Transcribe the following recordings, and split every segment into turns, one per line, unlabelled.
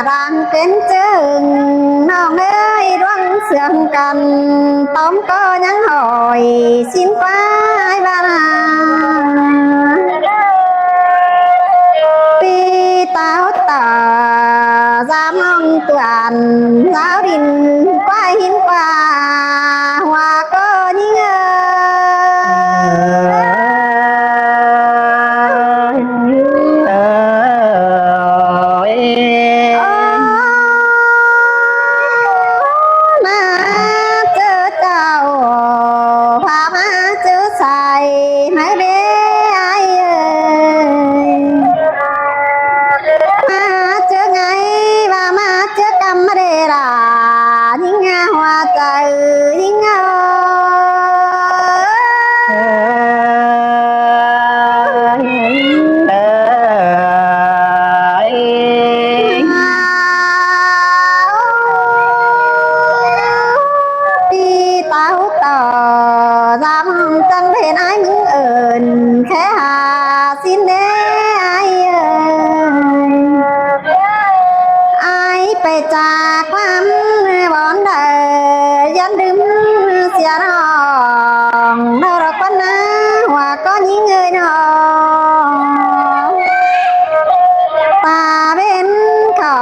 đang kén chừng non ơi đoan sương cần tóm có nhắn hỏi xin qua ai ba pi táo tờ ra mong tuần giáo đình qua hiến qua hoa có nhữngจากความบอนเดยันดึมเสียน้องเรารักวันนะว่าก็ยิ่งเงยน้องตาเป็นเขา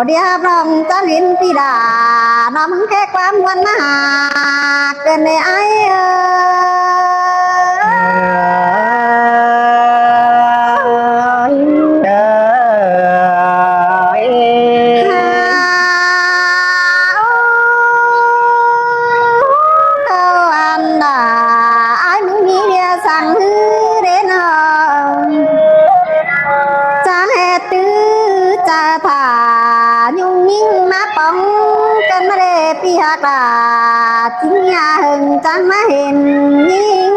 เดียบลองจันเห็นปีดาน้ำแค่ความวันมาเกินในไอ้chính nhà hừng chẳng má hiền nhiên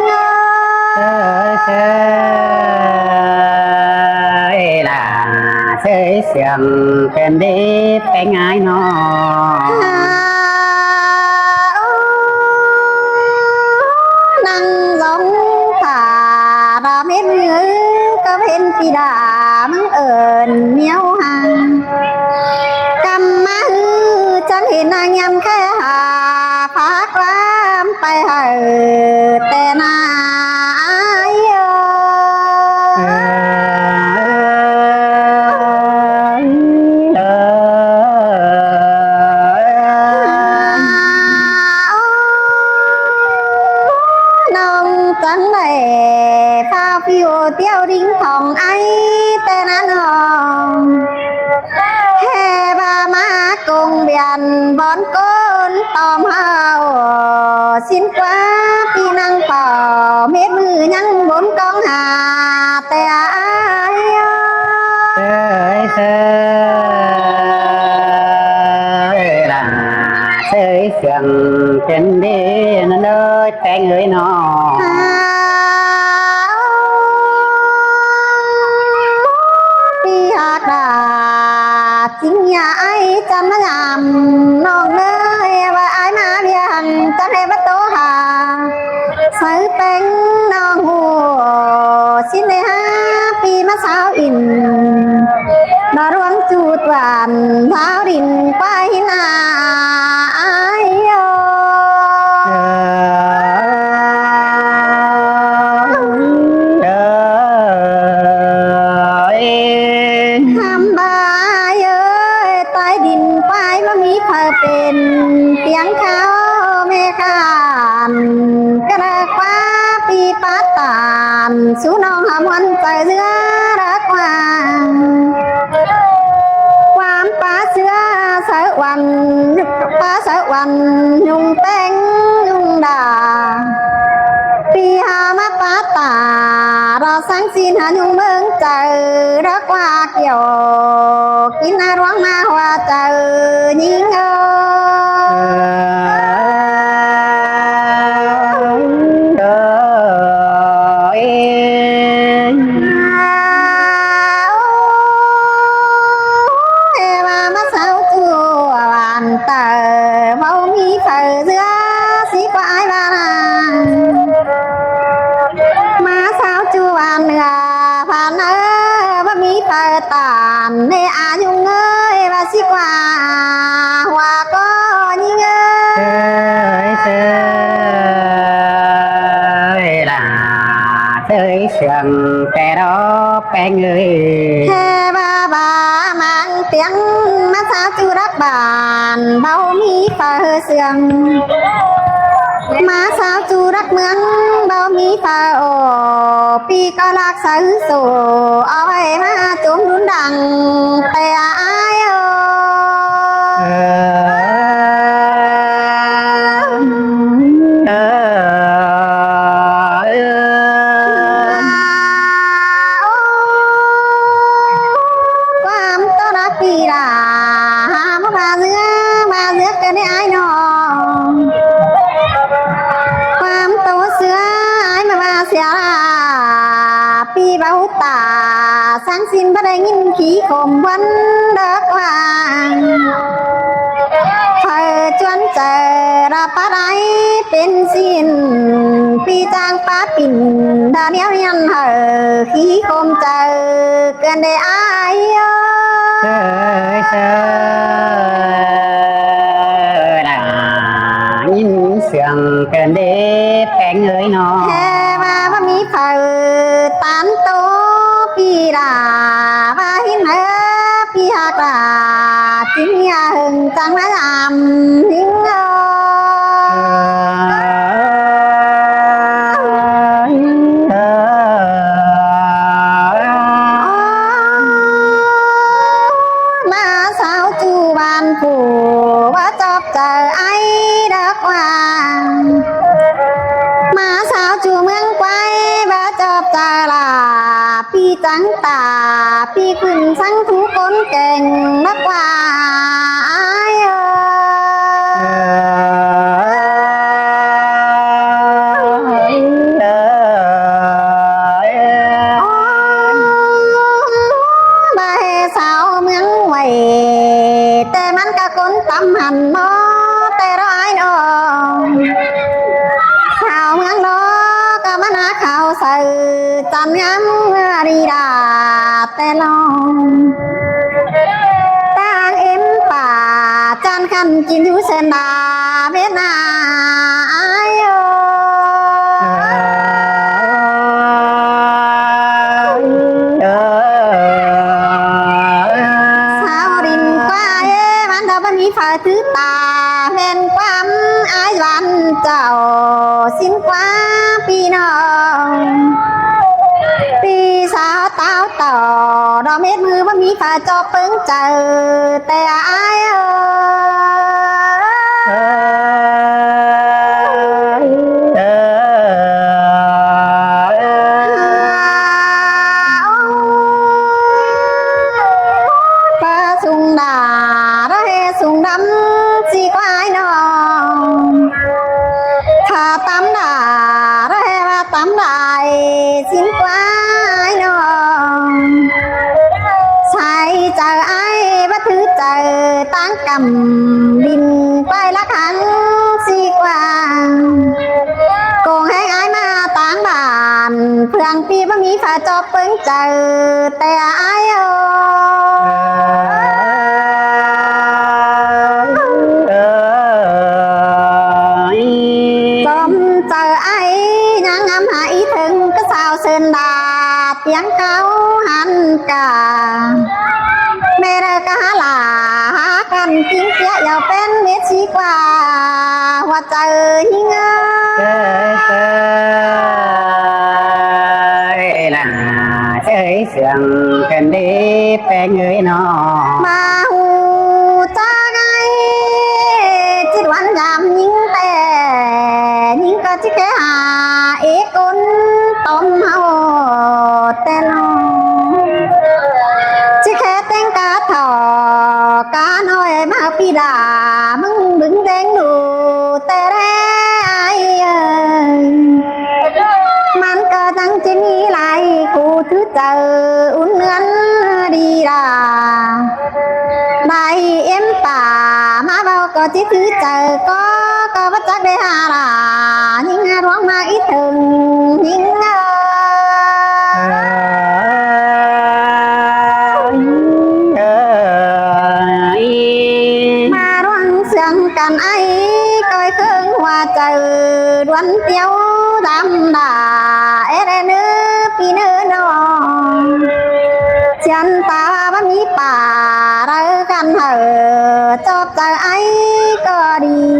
là chơi xiềng kèm đi cái ngái nó
năng giống thả ra mét ngữ có bên kỳ đà mắng ơn nhau hàng cầm má hư chẳng hiền nàng nhằm khẽ hà phát lắm tay hờ tè na ai nông trắng này phao phiêu tiêu đính phòng ấy tè na nồng hè ba má cùng biển bón côn tòm hào xin quá pi năng phò mét mư nhăng bốn con hà tè ai
là chơi xiềng kèm đi nó nơi cái người nó
pi hạt đà chính nhà ai chăm nó làm non nơi và ai mà biển chăm hay bắt tố hà sấy bánh non hồ xin để ha pi mà sao in nó ruộng chu toàn tháo đình quay na aiเป็นเตียงเขาแม่ขานกระคว้าปีปัตตานสูน้องหำวันใจเสื้อรักความป้าเสื้อเสะวันป้าเสะวันยุงแป้งยุงด่าปีห sáng xin hà nhung mừng chờ đất qua kiểu kín na roáng ma hoa chờ nhìn tàn nê à nhung ơi và xí quả hoa có nhìn
ơi là chơi sườn cái đó cái người
thế bà mang tiếng mà sao chưa đắc bàn bao mi phở sườn mà sao chú đắc mướn bao mi phở ồ pi có lạc sở sổ ôi mà trốn đun đằng tè ai quam to đắc pi là mà bà giữa cái này ai nó quam to xưa ai mà bà xưa pi bao tà sáng xin bắt đây nhìn khí khổng vấn đất hoàng thời chuẩn chờ ra bắt ai bên xin pi trang phát bình đã đéo nhân hở khí khổng chờ cần để ai
sơ là nhìn sườn cần để cái người nó
he ba mi phở tán tố pi là ba hin hơ pi hạt là chính nhà hừng trắng đã làm những mà sao chú ban phủ và chọc chờ ai đất hoàng mà sao chú mương quay và chọc chờ là pi trắng tà pi khuyên sáng thú côn kềnh đất hoàng bà hè sao mương quay tê mắn cả côn tâm hành nó tê đó ai nó sao mương đó cả mắt á khảo sự chân ngắm đi đà tê lo tang em bà chân khăn chín chú sen đà biết na ai sao đình qua ê bán đâu bán mi phở thứ tà men quam ai văn chào xin quá pi nó pi sao tao tỏ đó mét mưa bán mi phở cho pứng chờ tè ai ba sung đà đó he sung đắm chỉ có ai nó thà tắm đà đó he ba tắm đài xin quá ai nó sai chờ ai bắt thứ chờ tán cầm đình quay lắc hắn si qua còn hay ai mà tán bàn phường pi bác mi phải cho pứng chờ tè ai tôm chờ ai nhang ngắm hãy thương cái sao sơn đà tiếng cáo hắn cả mẹ ra cá là cần chính kia giàu bên biết chi qua hoa trời hình
là chơi sườn cần đi cái người nó
mà hù cha ngay chỉ đoán giảm những tè những cái chiếc hà ế côn tôm hao แต่น้องchỉ khẽ tên cá thỏ cá nói mà pi đà mừng đứng đen đủ tê ré ai ơi man cơ tăng trên nghĩ lại khu thứ chờ uốn lướn đi đà bài em tà má bao có chỉ thứ chờ có bất chắc để hà là nhưng hà đoán mà ít thường nhưng mà đoán sương cần ấy coi khương hoa chờ đoán tiêu đam đà ê nữ pi nữ nó chân ta bắt mi bà ra căn hở cho chờ ấy có đi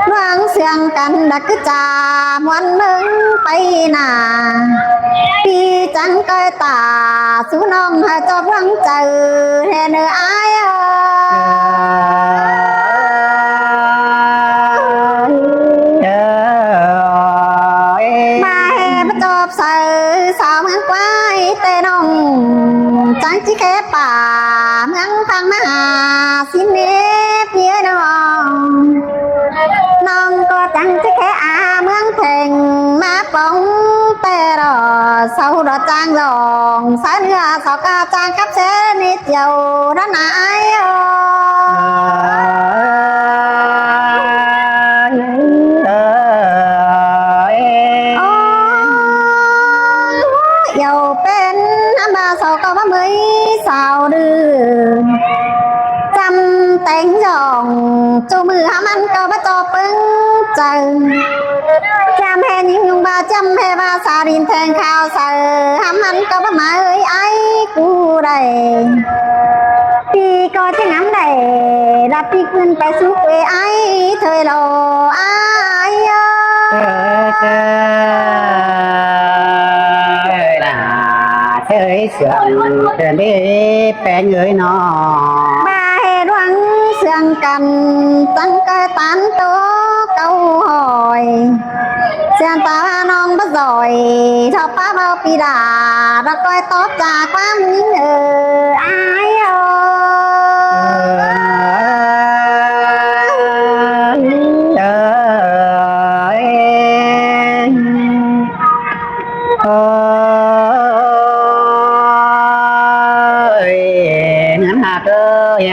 đoán sương cần đã cứ trà ngoan mừng bay nà pi chẳng coi tà xuống non hơi cho vắng chờ hè nữ ai mà hè bắt chộp sợ sao mang quái tê nông chẳng chỉ khép bà ngắn phăng mà xin nếp phía non non có chẳng chỉ khẽ mướn thèn má bóng tê rồi sau đó trang giòn sáng nữa sau ca trang cấp xe nít dầu đó nãy dầu bên ba sau có ba mươi sao đưa trăm tên giòn cho mưa hàm ăn có ba cho bưng chờ trăm hè những nhung 300 hè ba sao điên thèn khao sợ hàm ăn có ba má ơi ai cu đây thì có tiếng ngắm này là đi quên phải xuống quê ai thời lò ai
là thế sương trên đi bé người nó
ba hè đoán sương cầm tăng coi tán tố câu hỏi sương ta non bắt rồi cho ba bao pi đà ra coi tốt trà quá những ai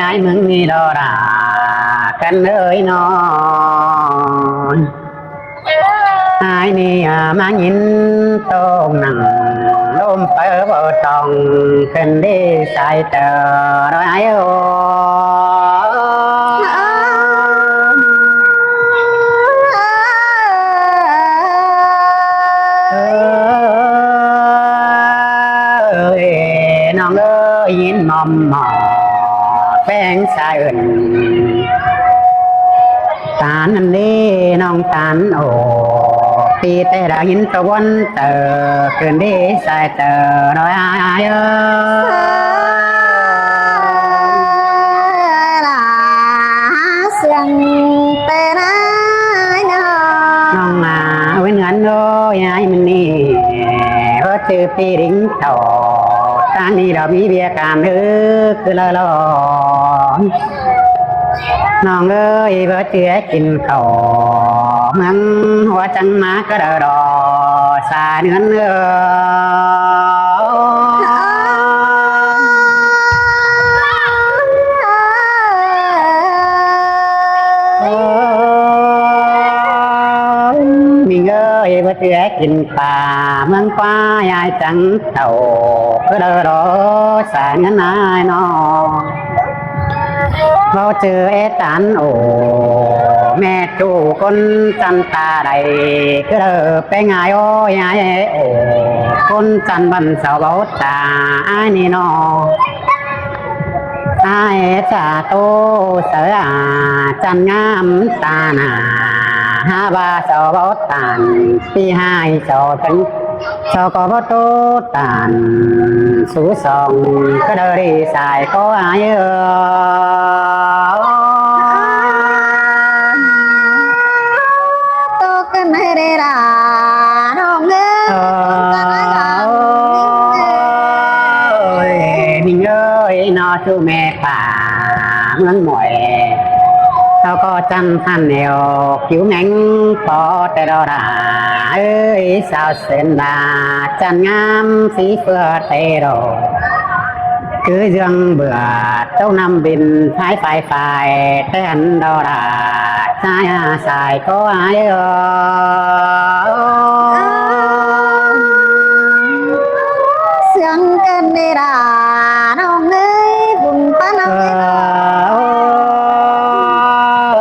ai mừng đi đó là căn ơi nó ai nì mang nhìn tôm nặng lôm phở vào trong khinh đi sai tờ rồi ai ơi nó ơi nhìn mầm mòแป้งสายอื่นตานันดีน้องตานโอปีแต่ดาหินตะวันเตอคืนดีสายเตอรอยอาย
là sương tê nái nó
น้องมาเว้นเงินโอยายมันนี่เพราะชื่อปีริงโตทางนี้เรามีเบียร์การคือละลอนน้องเอ้ยเบื่อเจือกินข้าวเมืองหัวจังมาก็เดอดอสาเนื้อมีเอ้ยเบื่อเจือกินปลาเมืองฟ้ายายจังเต่าก็เดอดอสาเนื้อนายน้องเราเจอเอตันโอแม่จูคนจันตาใดก็เดอไปไงโอ้ยายโอคนจันบันสาวเบาตาไอ้นี่นอไอ้จ่าโตเสือจันงามตาหนาฮาบาสาวเบาตานปีให้สาวถึงสาวก็บ่โตตานสู้สองก็เดอดีสายก็อาย
tô cái này đây là nó ngơ ta nói là
จูแม่ป่าเมืองหมวยเขาก็จันทันเหนียวผิวแมงปอแต่ดอราเอ้ยสาวเส้นดาจันงามสีเฟื่อเตโรคือยังเบื่อเจ้านำบินท้ายไฟแทนดอราชายสายก็อาย
เสียงเกินเนราน้องเอ้ยบุญป้าน้อง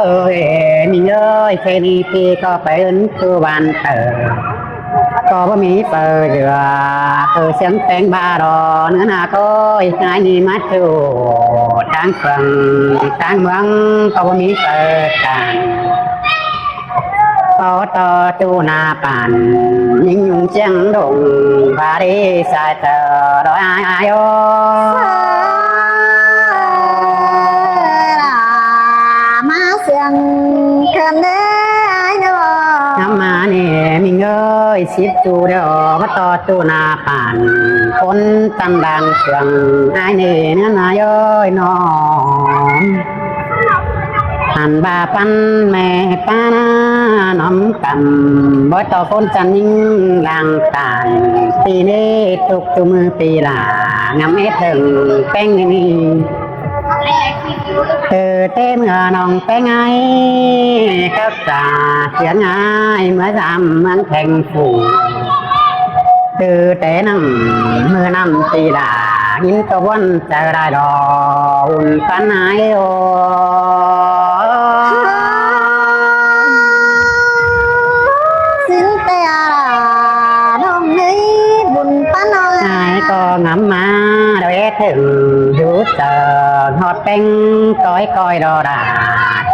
เอ้ย
มีเอ้ยแค่นี้พี่ก็เป็นคือวันเตอก็บ่มีเปิดเดือเสียงเพลงบารอเนื้อหนาก็อีกงานนี้มาจูทางฝั่งทางเมืองก็บ่มีเปิดกันพอต่อจูนาปั่นยิ่งยุงเจียงดงบารีสายเตอรอยอายโอ
มาเสียงเกินเด้อ
น้ำมาเนี่ยมีเงยสิบจูเดียวมาต่อจูนาป่านคนตันดังเสียงไอ้นี่เนื้อนายย้อยน้องหันบาปันแม่ป้านาน้ำกันบ่ต่อคนจันยิ่งดังตานปีนี้ตุกจูมือปีลางามเอถึงแป้งนี่เต้เมื่อน้องไปไงก็จะเสียง่ายเมื่อจำเมืองแข่งฝูเต้นั่งเมื่อนำตีดายิ้มตะวันจะได้ดออุ่นปันหายโอ
สินเตอาน้องเอ้ยบุญป้าน้อง
หายก็งำมาโดยถึงอยู่เจอหอดเป็นก้อยดอดา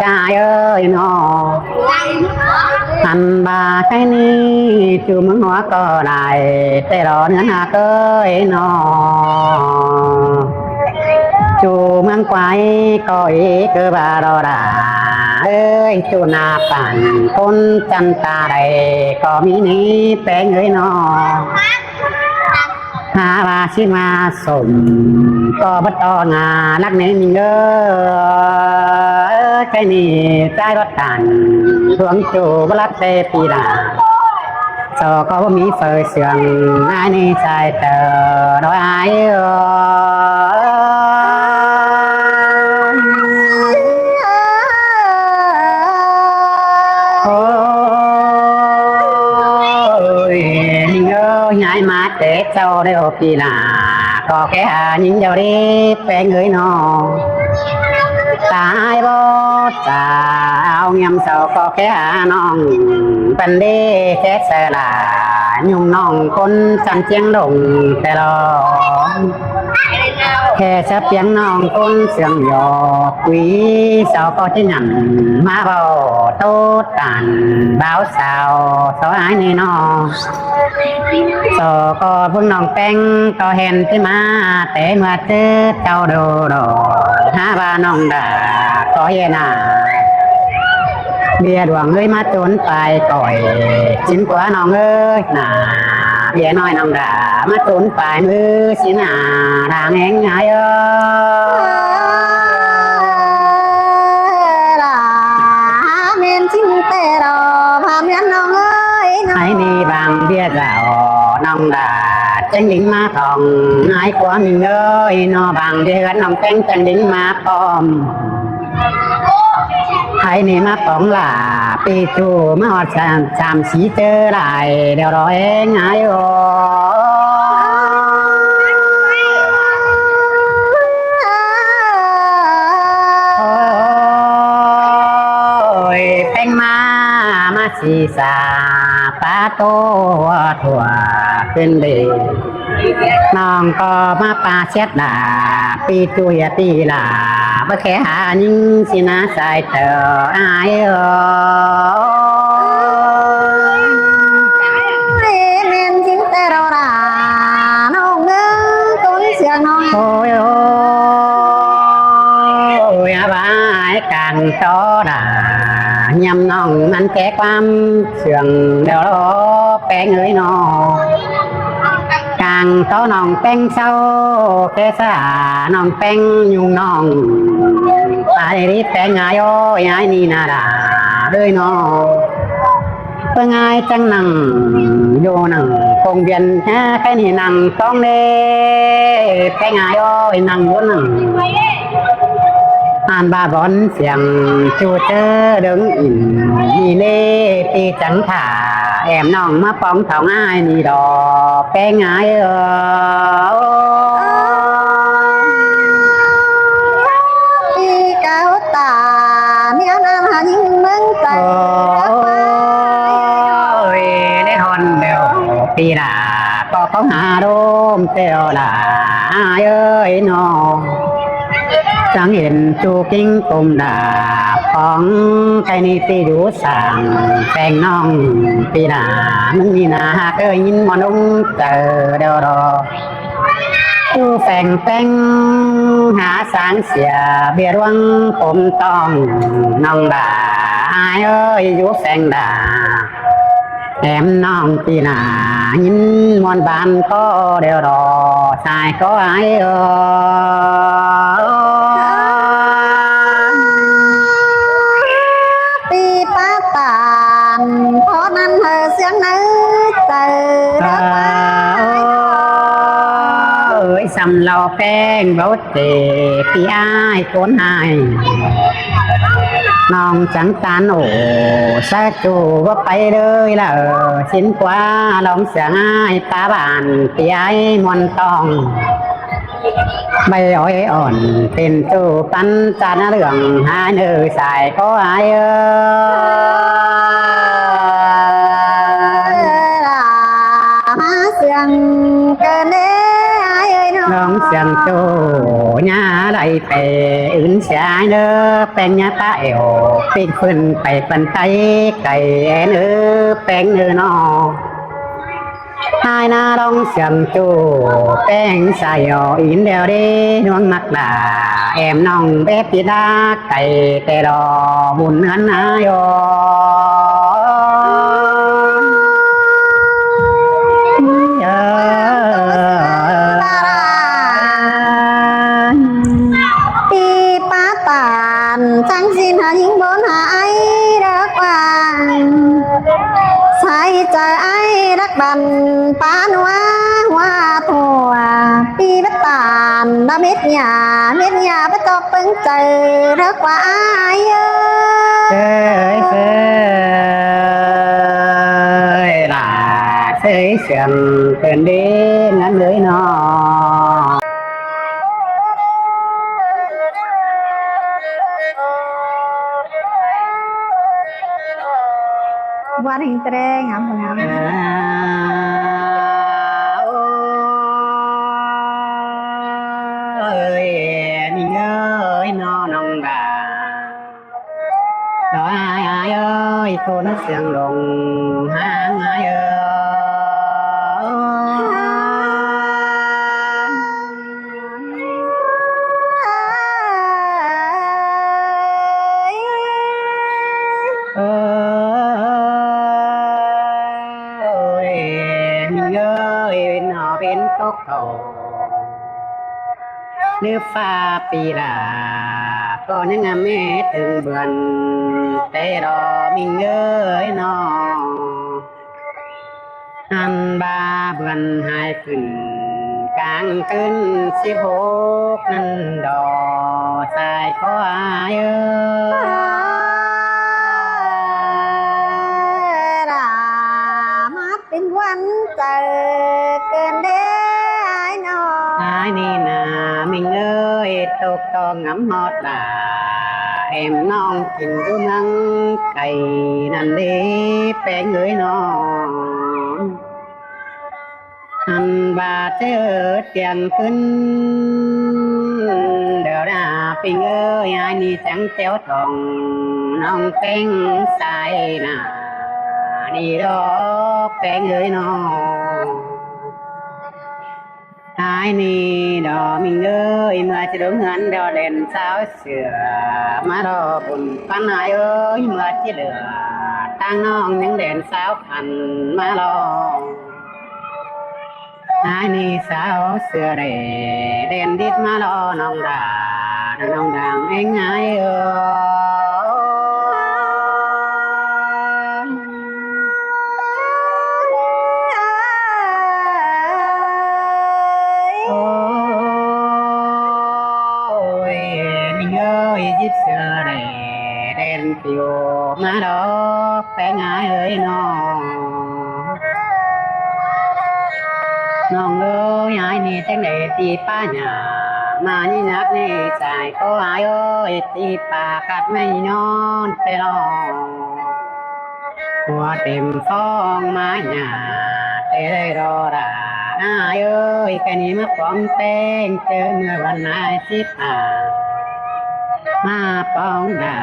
จ้าเอ้ยน้อหันบาแค่นี้จูมึงหัวก็ได้แต่รอเนื้อหาเก้ยนอจูเมืองไกวก็อีกคือบารอดาเอ้ยจูนาปั่นคนจันตาใดก็มีนี้แปลงเอ้ยนอหาว่าชิมาสมก็บัดตองานักเน้นเงอแค่นี้ใจรถกันทวงจูบลัดเตปีดาโซก็บ่มีเฟอเสียงอันนี้ใจเตอโดยอายโอ้ยเงยายมาเตะเจ้าได้โอปีลาก็แค่หายิงเดียวรีแปลงเอ้ยน้องตายบ่ตาเอาเงียมเสาก็แค่หาน้องเป็นเด้แค่เสลายุ่งน้องคนจันเจียงลงแต่รอแค่จะเพียงน้องคนเสียงหยอกวีเสาก็ที่นั่นมาเบาโตตันบ่าวสาวสายนี่น้องโซก็เพิ่งน้องแป้งก็เห็นที่มาแต่เมื่อเจอเจ้าโดโดหาว่าน้องด่าก็เย็นาเบียดวงเอ้ยมาจนไปก่อยชิ้นกว่าน้องเอ้ยน่าเบียน้อยน้องด่ามาจนไปมือสินาทางแหงไง
เมนชิ้นเตรอพาเมียนน้องเอ้ย
ไอ้นี่บางเบียดเราน้องด่าจังหญิงมาทองนายกว่ามีเอ้ยนอบางเดือนน้องแป้งจังหญิงมาปอมไอ้นี่มาปองหล่าปีจูมาหอดสามสีเจอหลายเดี๋ยวรอเองไงโอแป้งมาสีสาปาโตถั่วขึ้นเดน้องก็มาปาเช็ดดาปีตุยตีลาบ่แค่หายิงสินะสายเตออาย
เมนชิ้นเตรอน้องเอ้ยต้นเสียงน้อง
โอ้ยบายกันโตดายำน้องมันแก้ความเสื่องเดี๋ยวรอแป้งเอ้ยน้องการ nàng có nòng pen sâu cái xa nòng pen nhung nòng ai đi pen ai ơi ai ni na đà đời nó phương ai chẳng nằng vô nằng công viên ha cái ni nằng con đê pen ai ơi nằng vô nằng an ba bón xiềng chu chơ đứng in đi lê ti chẳng thả em nòng má phong thòng ai ni đò pen ai
đi cao tà nếu nam hà những mừng tây
ôi để hòn đều pi là có hà đôm teo là ai ơi nó chẳng hiện chu kinh cùng đà phong cái ni ti đủ sàng phèn non pi là mình nhìn à cơ nhìn mòn ung tờ đều đó chu phèn phèn hạ sáng xìa bia ruang ôm tòng nòng đà ai ơi vũ phèn đà em non pi là nhìn mòn bàn có đều đó sai có ai
đi ba tàn có năm hờ sáng nữ từ đó
ơi xăm lò phèn bấu tề pi ai cuốn ai nòng chẳng tan ổ sa chủ có bay đời là xin qua lòng sáng ai ta bàn pi ai mòn tòng bay ỏi ổn tiền chủ pan cha đường hai nữ xài có ai
là má sương cơn đế ai ơi nó
nông sương chủ nhà lại về ứng trái nơ pen nhà ta ẻo pin phân phải phân tay cày nơ pen nơ nó hai na đông sương chủ pen xài in đều đi nuông mặt là em nong bé pi đa cày tè đò buồn ngắn ai
đi ba tàn chẳng xin hà những bốn hà ấy đã qua sai trời ấy đắc đàn phá hoa thùa đi bất tàn đã biết nhà bất cho bứng trời rất qua ai
ơi là sơi sương cơn đi ngắn lưới nó
qua hình tre ngắm
ơi mình ơi nó nồng đà đó ai ơi thôn sương đồng hang ai ơi mình ơi nó bên tóc cầu nước pha pi là có những ngày mẹ từng buồn tê đò mình ơi nó ăn ba buồn hai phần càng cơn xí hốt năn đò sai có ai
là mắt tiếng quanh trời cơn đế ai nó
ai ni nà mình ơi tục to ngắm hót là em non tình du ngăn cày nằm đi bé người nó ăn ba chớ tiền cân đều đã tình ơi ai ni chẳng téo thòng non tên sai nà đi đó bé người nó ai ni đò mình ơi mà chỉ đúng hắn đò đèn sao sửa má đò buồn pan ai ơi mà chỉ lửa tăng non những đèn sao thành má đò ai ni sao xưa để đèn đít má lo nong đàng anh ai ôi mình ơi dít xưa để đèn piu má đó bé ngái ơiน้องเอ้ยไอ้นี่จังได้ตีป้าหน้ามานี่นักนี่ใจก็ไอ้เอ้ยตีปากัดไม่นอนไปรอหัวเต็มท้องมาหน้าเตได้รอราไอ้เอ้ยแค่นี้มาปลอมแป้งเจอเมื่อวันไหนมาป้องหน้า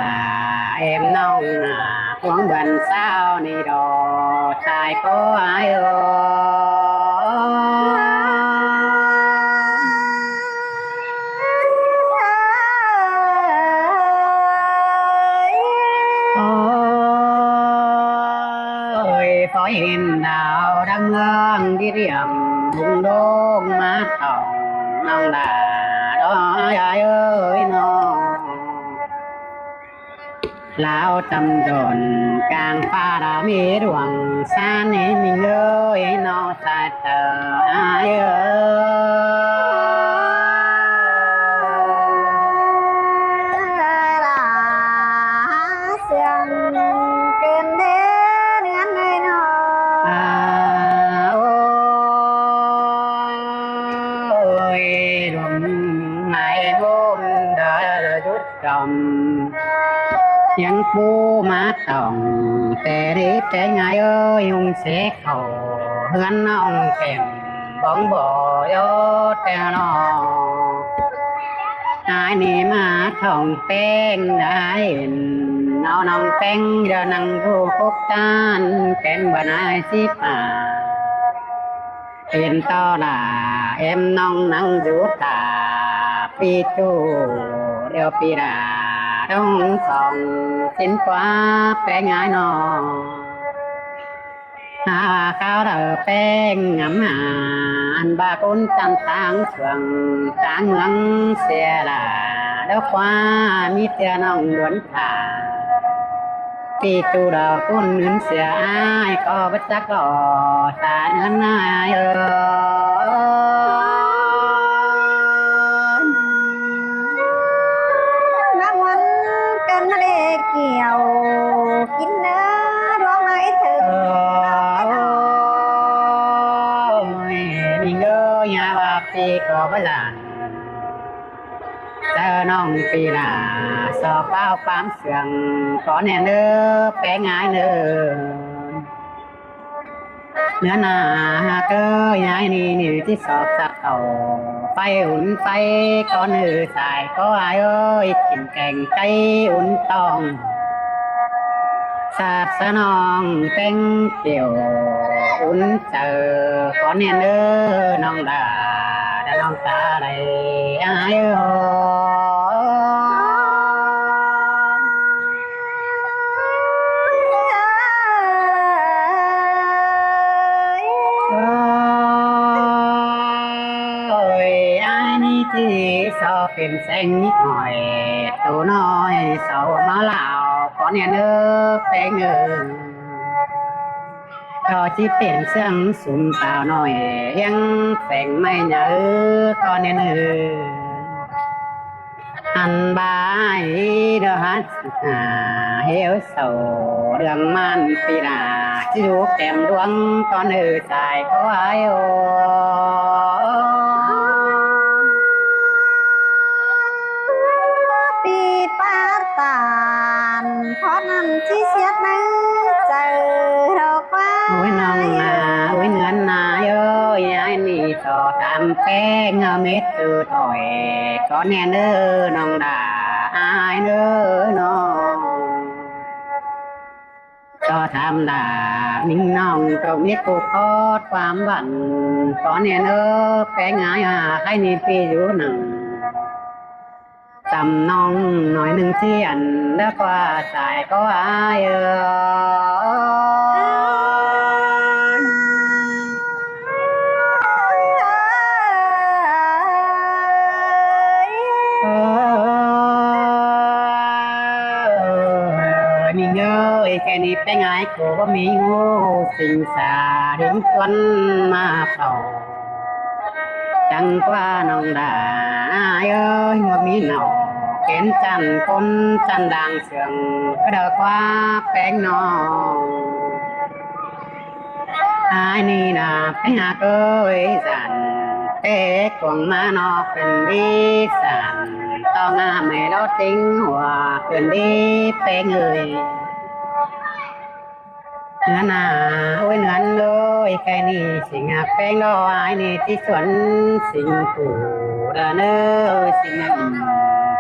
เอ็มน้องหน้าพวงบันเศร้านี่ดอกชายก็ไอ้เอ้phối hình đạo đăng ngang đi điểm vùng đô má thòng nong là đó ai ơi nó lão tâm dồn càng pha đã mi ruộng xa nên mình ơi nó sai tờ aiยังปูมาต้องแต่รีบแต่ไงเอ้ยยุงเสกเขาเฮือนน้องเข็มบ้องบ่อยแต่น้องนายนี่มาท่องแป้งได้น้องแป้งเดี๋ยวนั่งดูพบกันแก่นบ่นายสิป่าเป็นต่อละเอ็มน้องนั่งดูตาปีจูเดี๋ยวปีดาđông phòng xin quá bé ngái nọ khao đờ bé ngắm anh ba con chăn sáng sườn sáng ngưỡng xe là đó qua mi tiền ông luận thả vì chủ đầu con nướng xe ai có bất chắc lò xa ngân ai
เกี่ยวกินเนื้อร้องไห้เธอ
mình ơi nhà bạc thì có bất làn chờ nong pì là sò bao bám sườn có nè nơ bé ngái nơเนื้อหนาเก้ยายนี่ที่สอบสักเอาไฟอุ่นไฟก็เนื้อสายก็อายเอ้ยกินแกงไก่อุ่นตองสาดสนองเป็นเกี่ยวอุ่นเจอก็เนี่ยเนื้อน้องดาน้องตาไหลอายเอ้เป็นแสงนิดหน่อยตัวน้อยเสามาเหล่าขอเนี่ยเนื้อแป้งก็ที่เป็นเสียงสุ่มเปล่าหน่อยยังแสงไม่เนื้อก็เนี่ยเนื้ออันบายเดือดเหี่ยวเสาเรื่องมันปีนาจิ๋วแก้มดวงก็เนื้อใส่ก็ไอ้โอ
ตานเพราะนั้นที่เสียดนั้นเจอดอกไม้
โอ้ยน้องนาโอ้ยเงินนาเยอะยายนี่ต่อตามแป้งเม็ดตือถอยก็แน่เน้อน้องดาอายเน้อน้องก็ทำดานิ่งน้องตรงนี้กูทอดความหวั่นก็แน่เน้อแป้งงายใครนี่ปีอยู่หนึ่งจำน้องหน่อยหนึ่งที่อันแล้วกว่าสายก็อาย ค่นี้ไปไงกูก็มีงูสิงสาดินจวนมาเฝ้าจังกว่าน้องดาเอ้ยว่ามีเนาเป็นจันคนจันดังเสียงก็เดากว่าแป้งน้องอายนี่นะไปหาเอ้ยสันเอ๊ะกวงมานอกเป็นดีสันต้องงามให้เราติ้งหัวเป็นดีแป้งเอ้ยเนื้อหนาโอ้ยเนื้อเลยแค่นี้สิงหักแป้งดอกไอ้นี่ที่สวนสิงผูดาเนอสิงหัก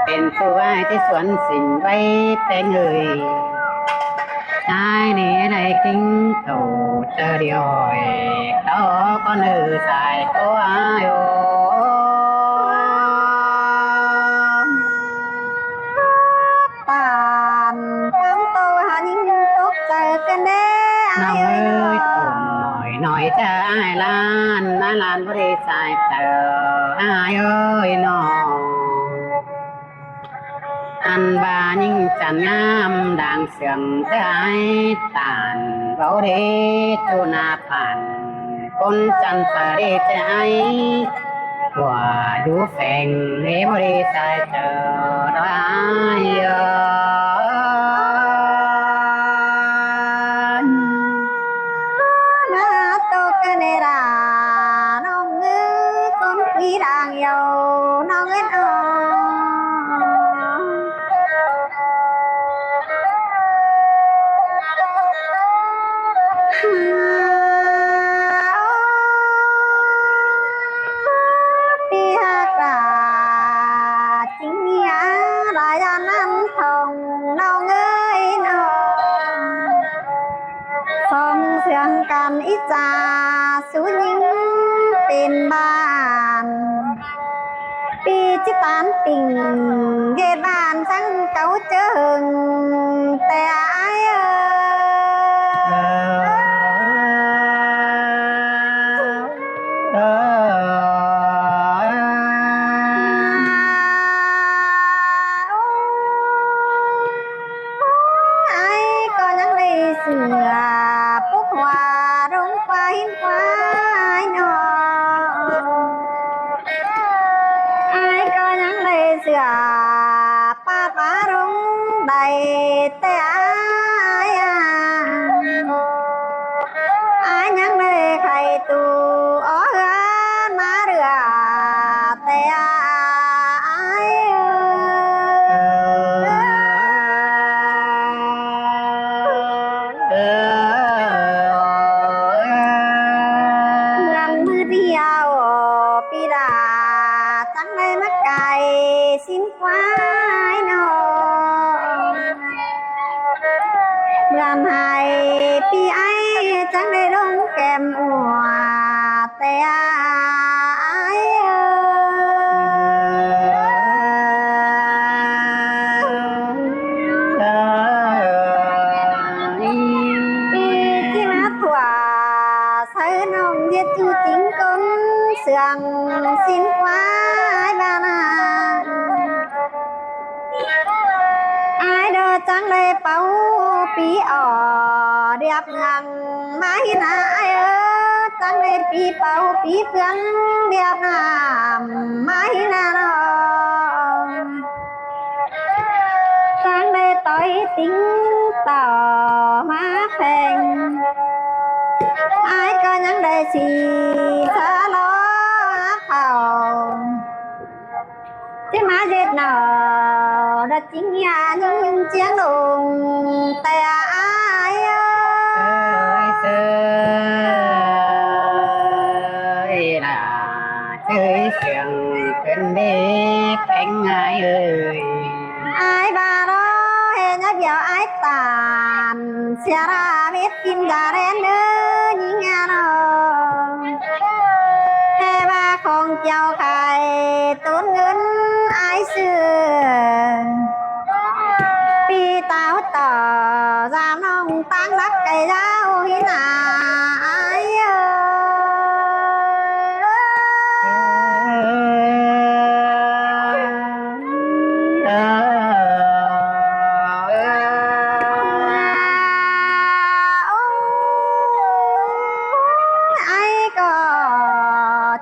เป็นผู้ไอ้ที่สวนสิงไว้แป้งเอ้ยไอ้นี่ได้กินโตเจอเดียวเขาก็เนื้อใส่ก็อายโอ
ตานทั้งโตหายิ่งตกใจกันแน่
น้องเอ้ยตุ่มหน่อยจะอายล้านนาลานบริสายเตออายเอ้ยน้องอันบายิ่งจันงามดังเสียงใจตานเบาเดตุนาพันคนจันทร์เดใจว่าดูแฝงเนบริสายเตอร้ายเอ้ย
นาโตกันเนราน้องเอ้ยคนพี่ด่างเยาน้องเอ้ยน้ปีหากาจริงเนี่ยรายาน้ำทองน้องเอ้ยน้องส่งเสียงกันอิจาสูยิงเป็นบ้านปีจิตานติ่งเกบ้านทั้งเก่าเจิงแต่อายไอ้ก็ยังได้เสือปุ๊กว่ารงควายควายนอไอ้ก็ยังได้เสือป้าป้ารงได้แต่ไอ้ยังได้ใครตูอ๋อเฮือนมาเรือแต่รันมือเดียวปีดาจังเลยมาไก่สินควายนอเมื่อไห้ปีไอจังได้ลงแก้มอัวแต่ปีที่มาถั่วใส่น้องเย็ดจูจริงก้นเสื่องสินควายบานาอายเดอจังเลยเป่าปีอ่อเรียบงังไม่นาเออจังเลยปีเป่าปีเพื่องเรียบงามไม่นาน้องจังเลยต่อยติ้งต่อมาแพงอายก็ยังได้สีสะล้อเขาที่มาเด็ดหนอดัดจริงอย่ายังเจียงลงแต่อาย
เอ้ยล่ะเอ้ยเสียงเป็นเด็กเป็นไงเอ้ย
อายบาโรเห็นเดียวอายตานเสียราเม็ดกินกาเรนเด้อยิงงานแค่ว่าของเจ้าไข่ตุนเงินอายซื้อปีเต้าต่อสามน้องตั้งรักไก่เจ้าหินาอาย ก็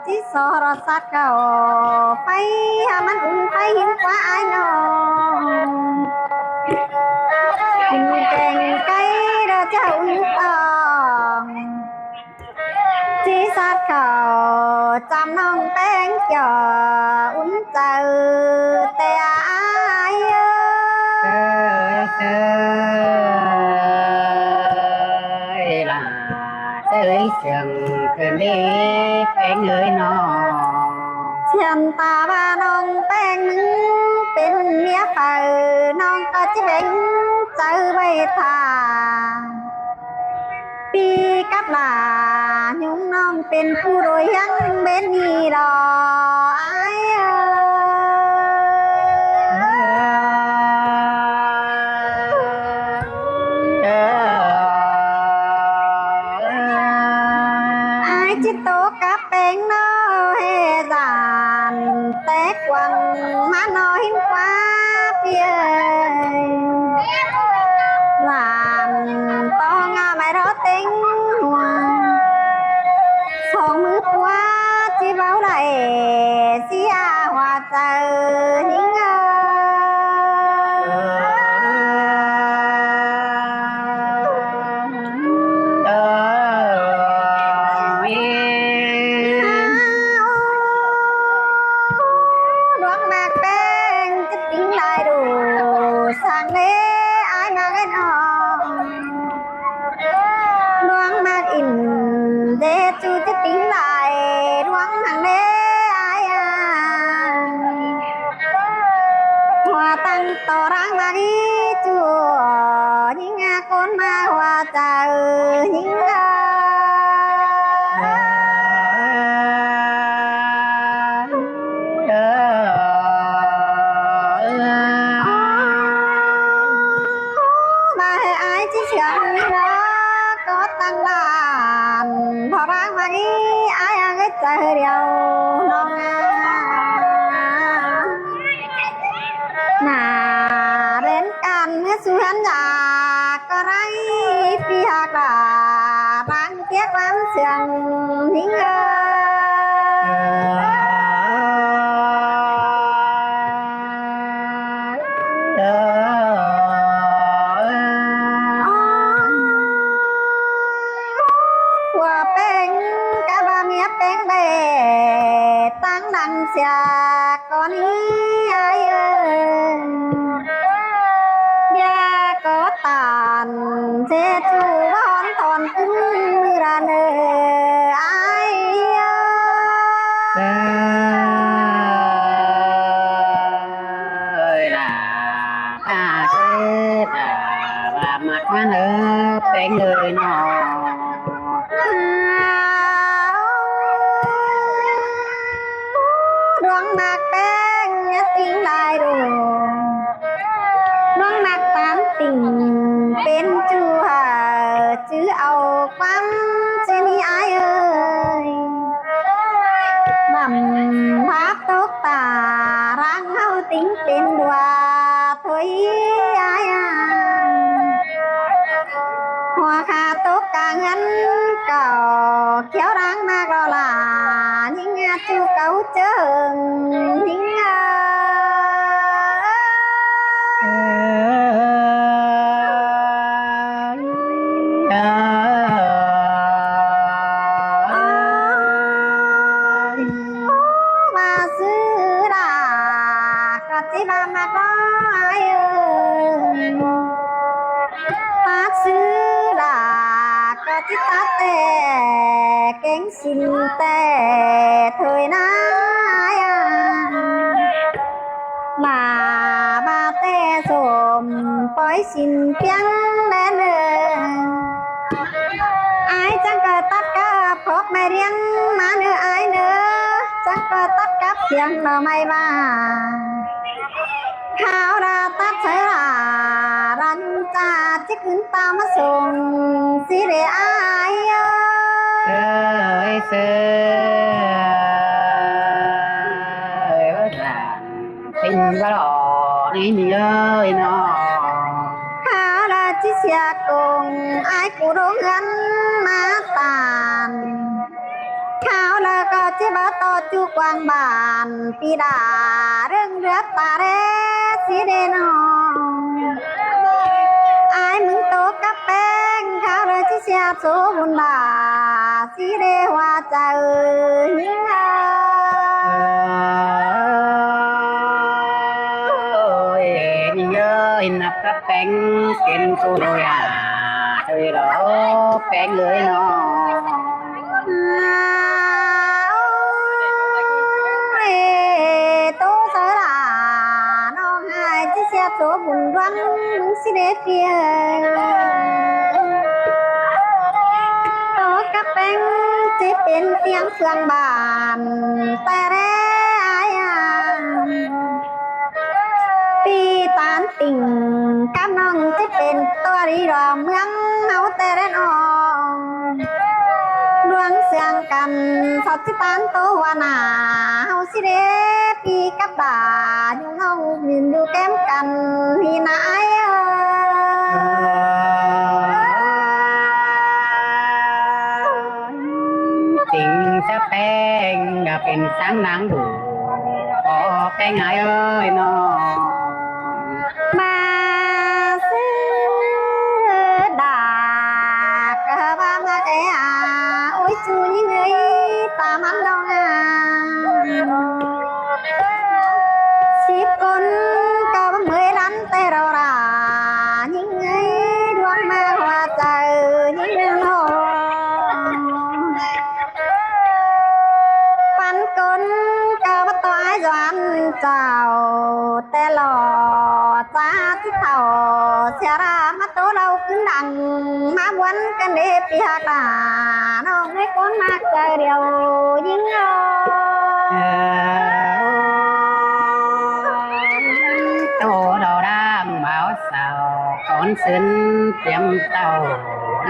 ที่สรสัตว์ก็ไปมันอุ่นไปหินกว่าไอ้น้องกินแกงไก่เราจะอุ่นต้องที่สัตว์เขาจำน้องแป้งจ่ออุ่นเจอแต่ไอ้
เอ้ยล่ะเอ้ยเสียงคืนนี้เป็นเอ้ยน้อง
เชียนตาว่าน้องแป้งนึงเป็นเมียเปิดน้องก็จะเป็นเจอไว้ทาปีกับหลายุงน้องเป็นผู้โดยยังเบ็นมีดอกไอ้จิตโตกับเป็นน้อยจานแต่กวันมาน้อยกว่าเพียหลานต้องงาไม่รอติงสองมือปัวจีเบาไหลเสียหัวใจยิ่งดวงมากเป็นจะติ้งลายดูสั่งเล่ไอ้มาเล่นออกดวงมากอินเดจูจะติ้งลายดวงทางเล่ไอ้หัวตั้งต่อรังมาดีจัวยิ่งคนมาหัวใจยิ่งมาให้ไอ้ที่เชียงนะก็ตั้งลานพอรังมาดีไอ้ก็ใจเดียวน้องน่าเล่นกันเมื่อสุหันยาก็ไรพี่หักลาบางเทียกลำเสียงนิ่งว่าเป็นกะบาเมียเป็นเดตั้งดังเสียก่อนนี้ไอ้ยาก็ตานเจจูร้อนตอนขึ้นระเนไอ้
เอ้ยล่ะข้าเกิดว่ามักมันเป็นเอ้ยน้อง
ดวงมากแป้งติ้งลายดูดวงมากตามติ่งเป็นจูหาจื้อเอาความเจนี่ไอเอ้ยนำภาพตกตาร่างเฮาติ้งเป็นดัวถอยไอหัวขาตกกลางเงินเก่าเขียวรังมากรอลายิ่งจูเก่าเจิงยิ่งมาซื้อดาก็ที่บ้านมาก็ไอ้มาซื้อดาก็ที่ตาแต่เก่งสินแต่เธอนะมาบาแต่สมปล่อยสินเพียงแน่เนไอ้จังก็ตัดกับพกไม่เรียงมาเนื้อไอ้เนื้อจังก็ตัดกับเพียงเราไม่มาข้าวราตัดเธอรันจ่าจะขึ้นตามมาส่งสิเรไอ้
เอ้ยเสือว่าฉันเป็นว่าหล่อนี่เอ้ยน้อง
ข้าวราจิเสียกงไอ้กูโรงเงินมาตาน chế bá to chu quang bàn pi đà rưng rớt ta rê xí đê nò ai mừng tố cắp beng khao rơi chiếc xe số bùn bà xí đê hoa chờ những
in nắp cắp bánh kiến cô đôi chơi đó bánh lưới nó
tố sớ là nó hai chiếc xe số bùn rắn xí đê kia tố cắp bánh chế bên tiếng phương bàn ta rê ai pi tán tình cam nong chế bênตัวđi rò mương máu tê rê nọ luang sangกันสอดสิปานโตวานาเฮาสิเดปีกับดาอยู่เฮายืนอยู่แก้มกันที่ไหน
tình sẽ bèn gặpเป็นsáng nắng đủ có cái ngài ơi nó
มาซื้อดากะว่ามาแกโอ้ยจูนี่เงยตามันดอง10 con cao bằng 10 rắn tê rò rà những ấy đoán ma hoa trời những đường hồ pan con cao bắt to ai doan chào tê lò ta thích thảo xe ra mắt tố đâu cứ đằng má quấn cái đế pi hạ cả nó mấy con ma trời đều những
tổ đầu đang báo sao con xin tiêm tàu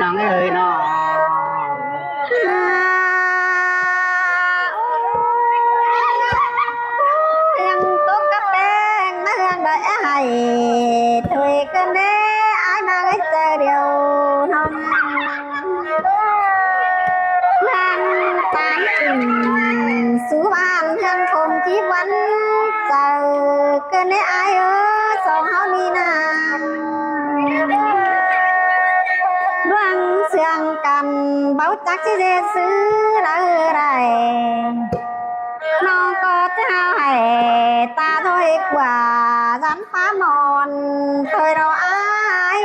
nó ơi nó
tốt các bên nó hương đợi hay thuê cơn đế ai mà cái chờ điều non lan tán tình xứ ban hương cùng chí vấn chờ cơn đế ai ơ sông hao đi nam đoan xương cầm báo chắc chứ dê xứ đã đây nó có theo hay ta thôi quả rắn phá mòn thôi đâu ai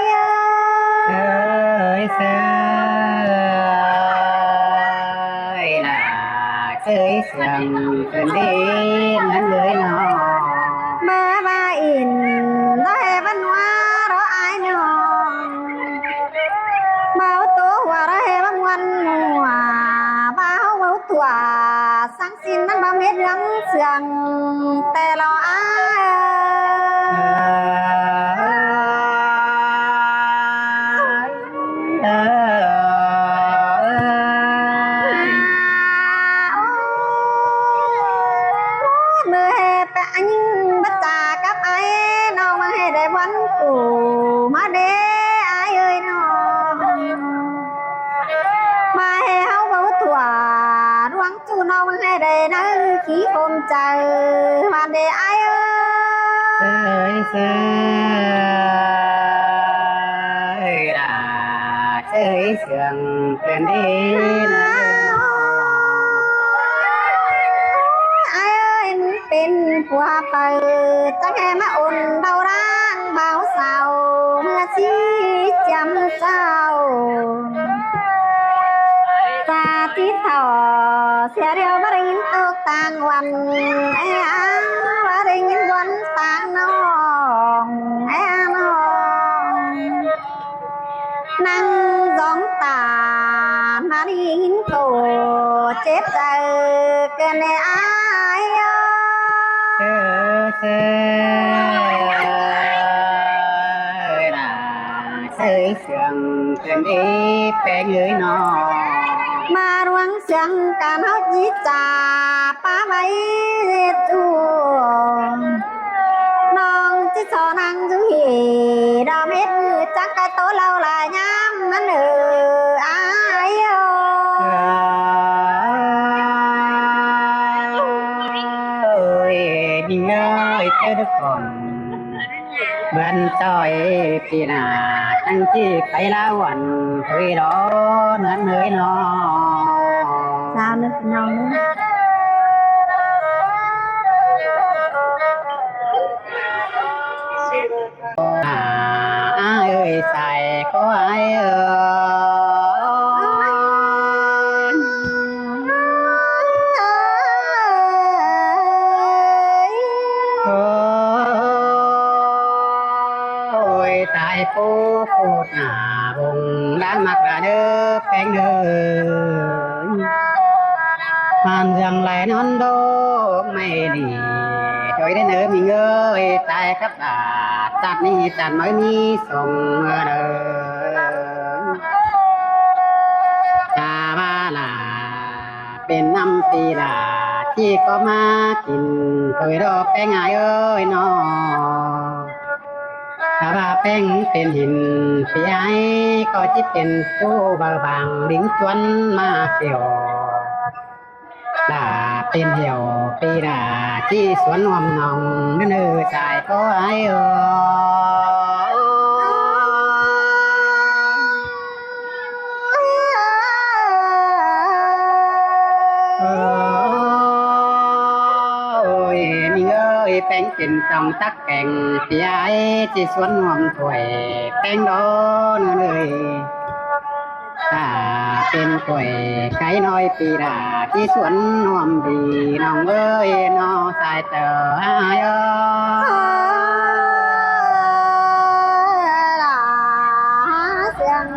ơi là chơi sườn trên đi ngắn lưới nó
ba ba in đó hệ văn hóa đó ai nó báo tố hòa đó hệ văn ngoan hòa báo báo thua sáng xin nó bao hết lắm sườn tè lo mưa hè anh bắt trà cắp ai nó mà hè để bắn củ má đế ai ơi nó mà hè hao bấu thua ruang chu nó mà hè để nó khí ôm trời mà để ai
ơi là chơi sườn trên đi
เป็นผัวเปิดจะแค่มาอุ่นเบาร่างเบาเศร้าเมื่อชีจำเจ้าตาที่เท่าเสียเดียวบริยินตกต่างวันไอ้บริยินวันต่างน้องไอ้น้องนั่งจ้องตามาได้ยินโตเจ็บใจเกินในอ้าย
là chơi sườn trên đi bé lưới nó
mà ruang sương cả nó chỉ trà pa bay tu non chỉ cho năng du hì đam hết chắc cái tối lâu là nhám nó nữ ai
chơi được còn bên trời thì là anh chỉ phải lá quần thôi đó nên nơi nó
sao nữa nào nữa
ai ơi xài có ai ơi tại phố phút vùng đã mặc là đứa phèn đời màn rằng lại non đô mày đi rồi đến nơi mình ơi tại khắp chặt ni chặt mới mi sông đời ta ba làเป็นnămปีlà chỉ có ma tin tôi đó bé ngài ơi nóถ้าว่าแป้งเป็นหินพี่ไอ้ก็จะเป็นผู้บาบางดิ้งจวนมาเกี่ยวด่าเป็นเหี่ยวปีด่าที่สวนนวมนองนั่นเออชายก็ไอ้mình ơiแป้งเป็นจองตักแก่งพี่ไอ้ที่สวนนวมถวยแป้งโดนเลยถ้าเป็นถวยไก่น้อยปีด่าที่สวนนวมดีน้องเอ้ยน้องสายเตออ้ายเอ้
là xiang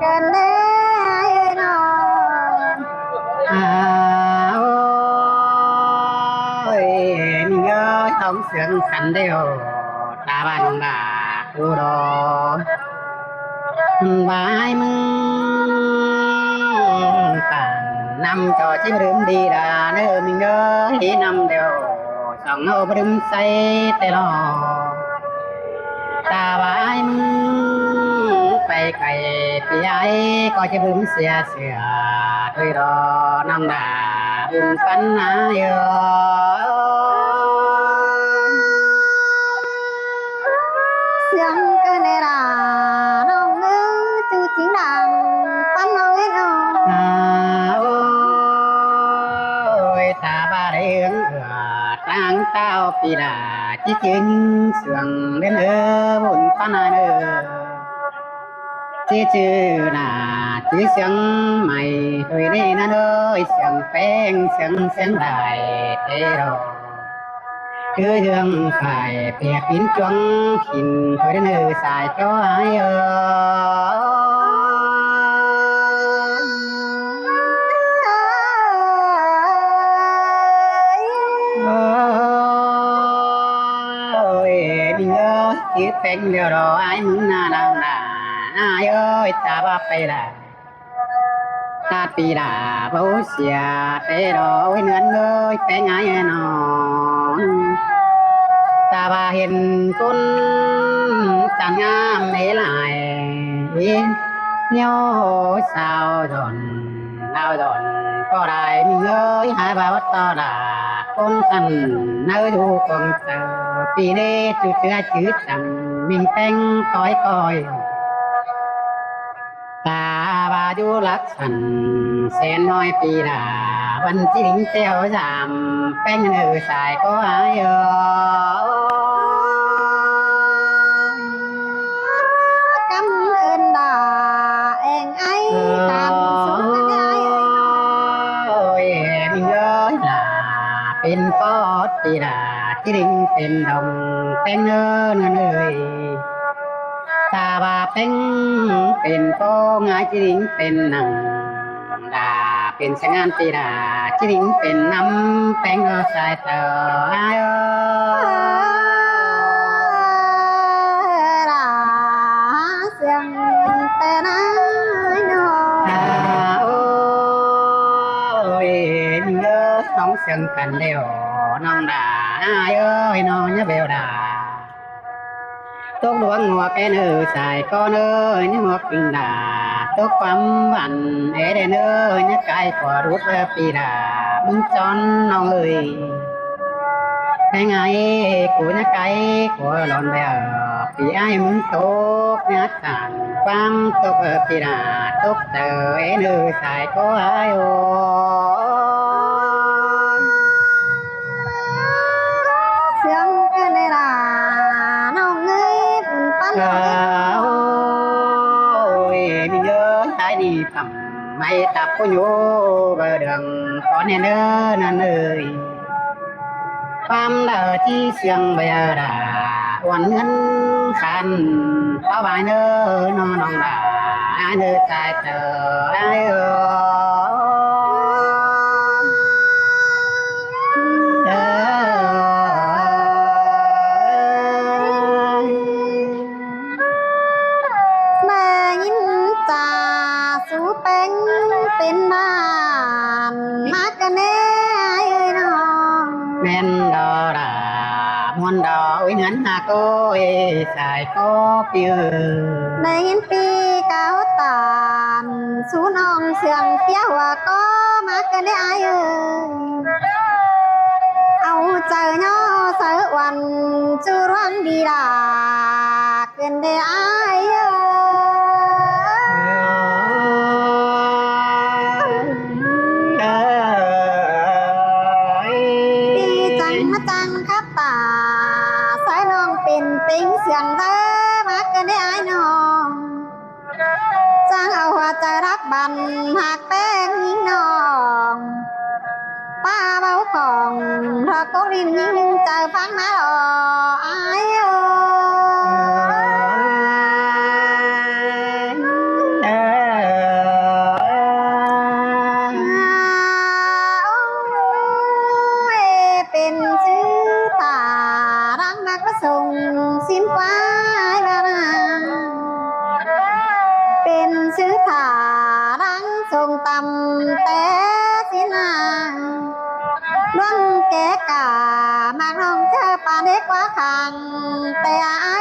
cần đấy nó
เอ้ยมีเอ้ยต้องเสียงขันเดียวตาบันบากูดอบายมึงป่านนำจอจิ้มลืมดีดาเนื้อมีเอ้ยนำเดียวสองเอาลืมใส่แต่รอตาบายมึงไปไกลปีไอ้ก็จะลืมเสียเสือด้วยรอน้ำดาบุญปันนาเยอะ
xiang cần đấy là nó ngư chú chính đàng pan nói nó
โอ้ยตาบาเรียงตั้งเต้าปีดาจิจินเสื่องเล่นบุญปันนาเนจีจือน่ะจีเสียงใหม่ตัวนี้นั่นเอ้ยเสียงแป้งเสียงได้เตโรคือเรื่องฝ่ายเปียกปินจวงขินตัวนี้เนื้อสายจ้อยmình ơi chỉ phèn điều đó ai muốn nào ai ơi ta ba phải là ta pi là bố xìa thế đó ôi nương ơi phèn ai nó ta ba hiền con chẳng ngam mấy lại nhau sao rồi nào rồi có đại mình ơi hai ba bắt to là con thần nơi đủ con sợปีนี้จุดเชื้อจืดจังมิงแป้งคอยตาบาดูรักฉันแสนน้อยปีดาวันที่ลิงเตียวจามแป้งเนื้อสายก็หาย
cảm ơn đà em ấy tạm xuống ai
ơiมิงเอ้ยล่ะเป็นปอดปีดาที่ลิงเป็นดงแป้งเนื้อเนยตาบาแป้งเป็นโป้งายที่ลิงเป็นหนังดาเป็นสงานปีดาที่ลิงเป็นน้ำแป้งก็สายเตออาย
là xiang tên ai nó
โอ้ยมิงเอ้ยน้องเสียงกันเดียวน้องดาอายเอ้ยน้องเนี่ยเบลดาตกดวงหัวแกเนื้อสายก็เนื้อเนี่ยหัวปิงดาตกความหวันเอเดเนื้อเนี่ยกายกว่ารุดปีดามึงจอนน้องเอ้ย ngày ngày của nhà cái của lòn bè thì ai muốn tốt nhát tàn quang tốt thì là tốt đời nữ xài có ai ô
sướng cái này là nông người buồn pan
ôi mình nhớ ai đi thầm mày tập có nhô bờ đường có nè nơ nè ơiความเดอที่เสียงเบียดาวันเงินขันเข้าไปเนื้อนอนนองดาเนื้อใจเธอไอ้เอ
แม่ยินจ่าสู้เป็นเป็นบ้านมากันแน่เอ้ยน้อง
แม่นดอดามวนดอวินันหาโกเอสายโกปิว
ในยินปีเก้าตานสู้น้องเสียงเตี้ยว่าก็มากันได้เอ้ยเอาใจย่อเสือวันจูรังดีดาเกินได้เอ้ยดีจังมาจังครับตาสายน้องเป็นปิงเสียงเด้อมากันได้ไอ้น้องจังเอาหัวใจรักบันหักแป้งยิงน้องป้าเบาของพระก็ริมยิงเจอฟังมาหรอไอ้เป็นชื่อตารังนักประสงค์สิมควายบานาเป็นชื่อตารังทรงตำแต่สินาน้องแกกามากน้องเจอป่าเด็กว่าขังแต่ไอ้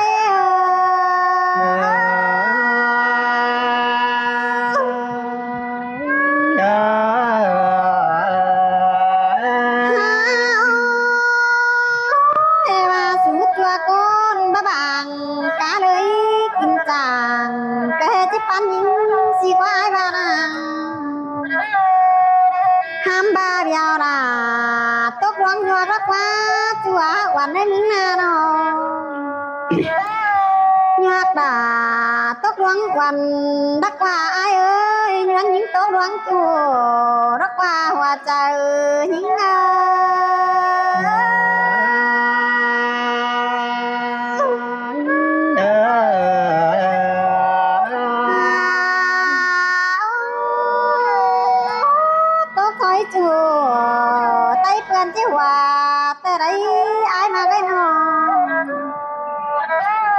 ว่าสูตัวก้นบ้าบังกาเลยกินจางแกจิปันยิงสีควายบานาห้ามบ้าเบียวดาตกหวังหัวรักว่าจัววันได้นิ่งนาโนยากดาตกหวังวันรักว่าไอ้เอ้ยเนื้อยิงตกหวังจัวรักว่าหัวใจยิงเอ้ตกถอยจัวไต้เพื่อนที่ว่าแต่ไรไอ้มาไกน้อง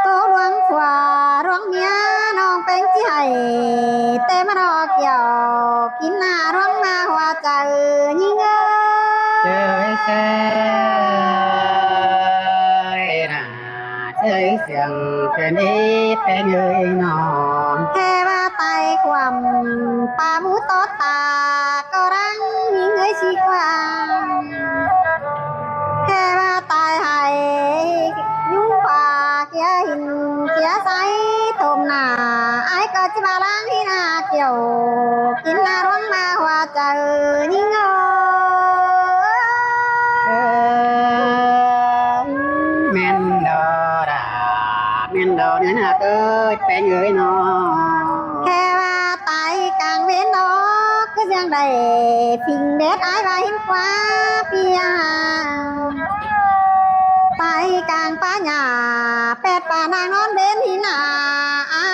โตรวงฝัวรวงเมียน้องเป็นที่ให้แต่มารอเกี่ยวกินหน้ารวงมาหัวใจยิง
เจอเสียงเจอนี้เป็นเลยนอน
แค่ว่าตายความป่าหมูตอตาก็รังยิงเอ้ยชีความแค่ว่าตายให้ยุ่งป่าเกี่ยหินเกี่ยใสทมหน้าไอ้ก็จะมาล้างที่หน้าเกี่ยวกินหน้าร้องมาหัวใจยิง
แม่นดอดาแม่นดอเนี่ยนะเกิดเป็นเลยนอน
แค่ว่าตายกลางเว้นดอกก็ยังได้พิงเด็ดไอ้ใบหินฟ้าเปียตายกลางป่าหญ้าแปดป่านางนอนเด่นที่หน้าไอ้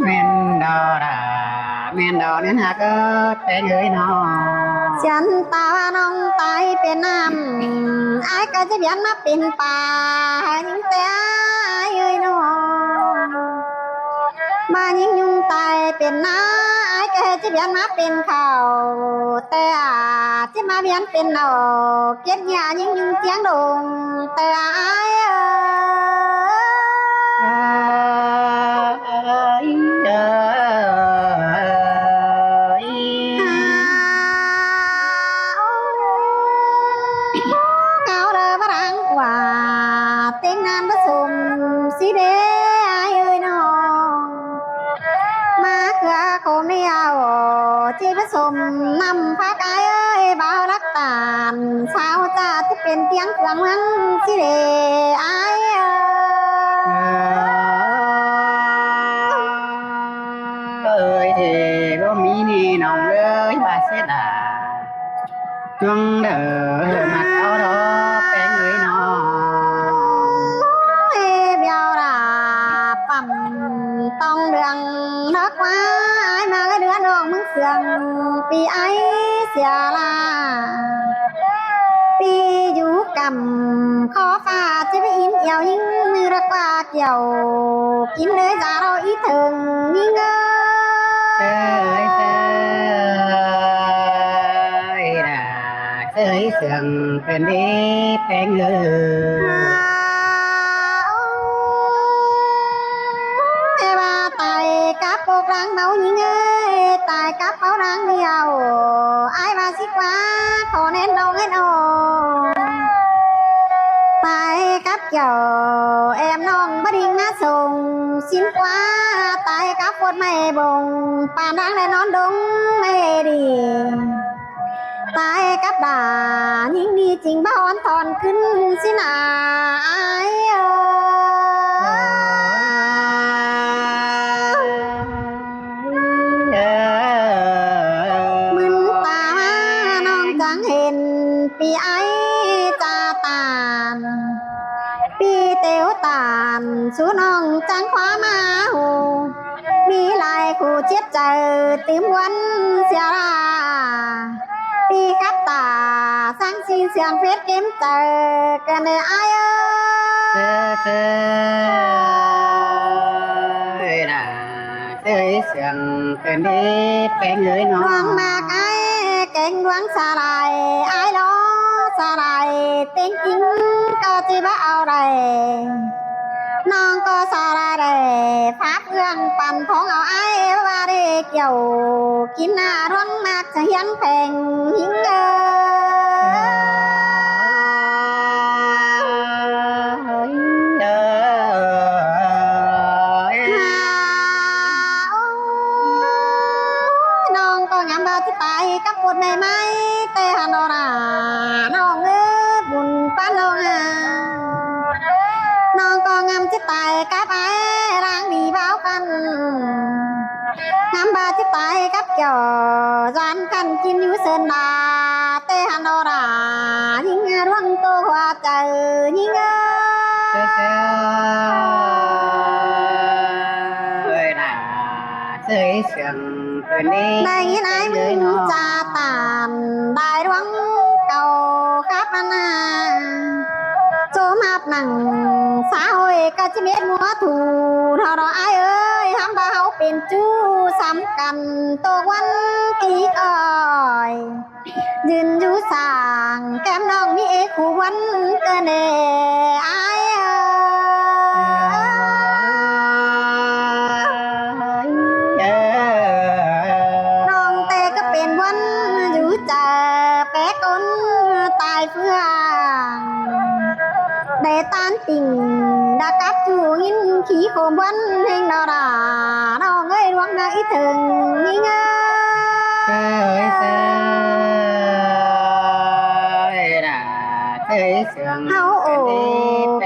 แม่นดอดาแม่นดอเนี่ยนะเกิดเป็นเลยนอน
ฉันตาว่าน้องตายเป็นน้ำไอ้ก็จะเบียนมาเป็นป่ายิงแต่เอ้ยน้องมายิงยุงตายเป็นน้าไอ้ก็จะเบียนมาเป็นเขาแต่จะมาเบียนเป็นเอาเก็บยายิงยุงเจียงดงแต่ไอ้ อโคมเดียวจีผสมนำพากายเอ้ยบ่าวรักตานสาวจ้าที่เป็นเตียงเครื่องเมืองสิเดอาย
เอ้ยเอ๋บ่มีนี่น้องเอ้ยว่าเสียดายจวงเด้อมาเอาดอกแป้งเอ้ยน้อง
เอ้ยเบียวราปั๊มต้องเดืองนักว่าอายมาเดือนน้องมึงเสืองปีไอเสียลาปีอยู่กำขอฟ้าจะไปอินเอี่ยวยิ่งมือรักว่าเกี่ยวกินเลยจะเราอีถึงยิ่งเอ้ย
เอ้ยเสื่องเป็นดีแพงเอ้ย
ว่าตายกับโปกรังเมายิ่งเอ้ยตายกับเมารังเดียวอายว่าสิกว่าขอเน้นน้องให้น้องตายกับเจ้าแอมน้องบดิ่งมาส่งสินกว่าตายกับฝนไม่บงป่านรังและนอนดงไม่ดีตายกับด่ายิ่งดีจริงบ้อนทอนขึ้นสินาอายมึนตาน้องจังเห็นปีไอจาตานปีเตียวตานสู้น้องจังคว้ามาหูมีลายคู่เจ็บใจติมวันเสียราปีครับตาสร้างสีเสียงเพชรเกมเจอกันในอาย
เอ้ยน่ะเอ้ยเสื่องเป็นดีแพงเอ้ยน้
ด
อ
ว
ง
งมากไอ้เก่งดวงสาลายไอ้ล้อสาลายเต็งกินก็จีบ้าเอาไรน้องก็สาลายได้พาเพื่อนปั่นของเอาไอ้ว่าได้เกี่ยวกินหน้าร้องมากจะเฮียนแพงหิงเอ้ย
เอ้ย
น้องก็งามบาที่ตายกับปวดในไม้แต่ฮันโนราน้องเอ้ยบุญป้าน้องน้องก็งามที่ตายกับไอ้ร่างดีเบากันงามบาที่ตายกับเจ้าจานกันกินอยู่เส้นดาแต่ฮันโนรายิ่งร่วงตัวหัวใจยิ่ง
เอ้ยน่ะเอ้ยเสื่องเป็นดี
ได้ยินไอ้มึงจาตานได้ร่วงเก่าครับนาโจมาบหนังสาวเอกจะเม็ดมัวถูเท่าเราไอ้เอ้ยทำบ่าเขาเป็นจู้ซ้ำกันตัววันกีอ้อยยืนอยู่สางแก้มน้องมีเอคู่วันเกินเอไอ้น้องแต่ก็เป็นวันอยู่จะแปะก้นตายเพื่อได้ตานติ่งดากับจูยินขี้โคมวันเฮงดาราน้องเอ้ยดวงนางอีถึงยิ่ง
เอ้ยน่ะเอ้ยเสื่อง
เฮาโอ้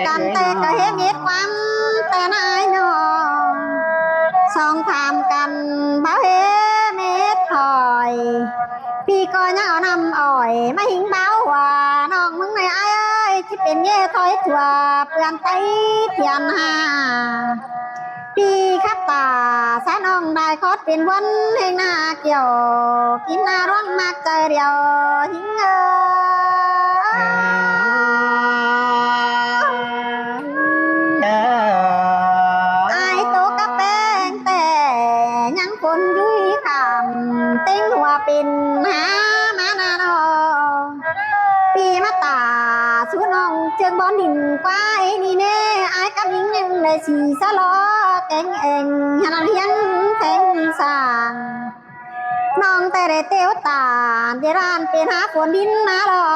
กันแต่ก็เฮ็ดเม็ดความแต่นายน้องสองถามกันบ่เฮ็ดเม็ดถอยพี่ก็ยังเอานำอ้อยมาหิงเบาว่าน้องมึงในไอ้เอ้ยที่เป็นเย่ถอยถั่วเปลือนไตเทียนหาพี่ครับตาสาน้องได้คอดเป็นวันแห่งหน้าเกี่ยวกินหน้าร้องมากใจเดียวหิงไอ้โตกะแป้งแต่ยังคนยุ้ยคำเต็งหัวเป็นหามานาโนปีมาตาสู้น้องเจิงบอลดินกว่าไอ้นี่แน่ไอ้กับยิงหนึ่งเลยสีสะล้อแกงเองฮันเฮียนแทงสางน้องแต่ได้เตียวตาเดรานเป็นหาฝนดินมาหล่อ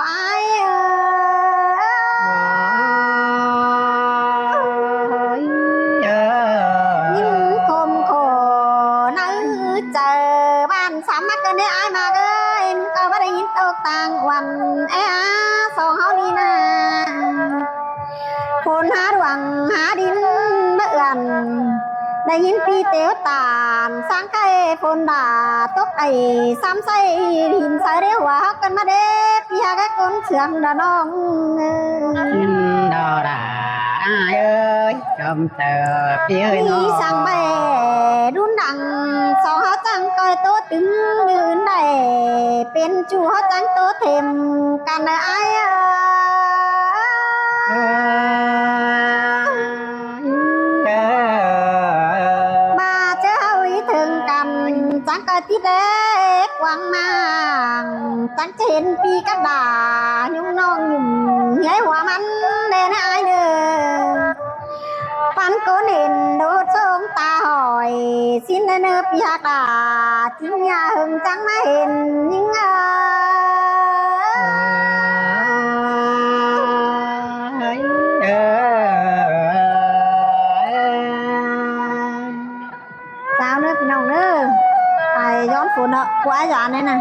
ไอ้ยิ้มคม เจอบ้านสามมักกันได้อายมาเอ้ยก็บ่ได้ยินตกต่างวันไอ้อาสองเฮานี่นะคนหาดวงหาดินเมื่อนได้ยินปีเตียวตานสร้างไก่ฝนด่าตกไอ้ซ้ำใส่หินใส่เรียวว่าฮักกันมาเด็กพี่หาแค่คนเชื่องดาน้อง
ดอดาอ้ายเอ้ยชมเจอพี่เอ้ยน้อ
มีสั่งแบ่รุนดังสองเขาจังก้อยโตตึงยืนได้เป็นจูเขาจังโตเต็มกันเลยไอ้มาเจ้าอีถึงกันจังก้อยที่เด็กวางนางจังจะเห็นปีกระดายุ่งน้องยุ่งเหี้ยหัวมันเด่นไอ้เด้อปันcố nền đốt sông ta hỏi xin lên ơi bia đà chính nhà hừng trắng má hình nhưng sao nữa cái nào nữa ai gión phụ nợ của ai dọn này nè